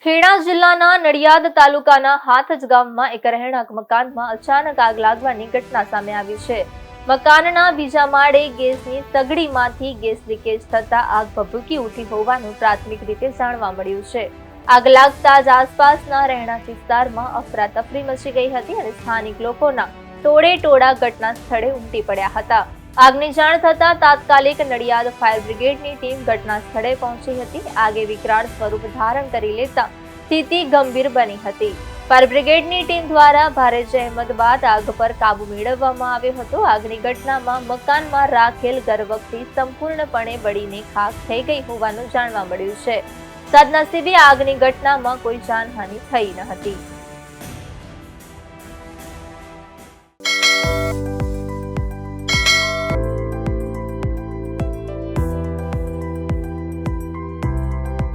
ખેડા જિલ્લાના નડિયાદ તાલુકાના હાથજ ગામમાં એક રહેણાંક મકાનમાં અચાનક આગ લાગવાની ઘટના સામે આવી છે. મકાનના બીજા માળે ગેસની સગડીમાંથી ગેસ લીકેજ થતા આગ ભભૂકી ઉઠી હોવાનું પ્રાથમિક રીતે જાણવા મળ્યું છે. આગ લાગતા જ આસપાસના રહેણાંક વિસ્તારમાં અફરાતફરી મચી ગઈ હતી અને સ્થાનિક લોકોના ટોળે-ટોળા ઘટના સ્થળે ઉમટી પડ્યા હતા. આગની જાણ થતા તાત્કાલિક નડિયાદ ફાયર બ્રિગેડની ટીમ ઘટના સ્થળે પહોંચી હતી. આગે વિકરાળ સ્વરૂપ ધારણ કરી લેતા સ્થિતિ ગંભીર બની હતી. ફાયર બ્રિગેડની ટીમ દ્વારા ભારે જહેમત બાદ આગ પર કાબુ મેળવવામાં આવ્યો હતો. આગની ઘટનામાં મકાનમાં રાખેલ ગરવકથી સંપૂર્ણપણે બળીને ખાખ થઈ ગઈ હોવાનું જાણવા મળ્યું છે. સદનસીબે આગની ઘટનામાં કોઈ જાનહાનિ થઈ ન હતી.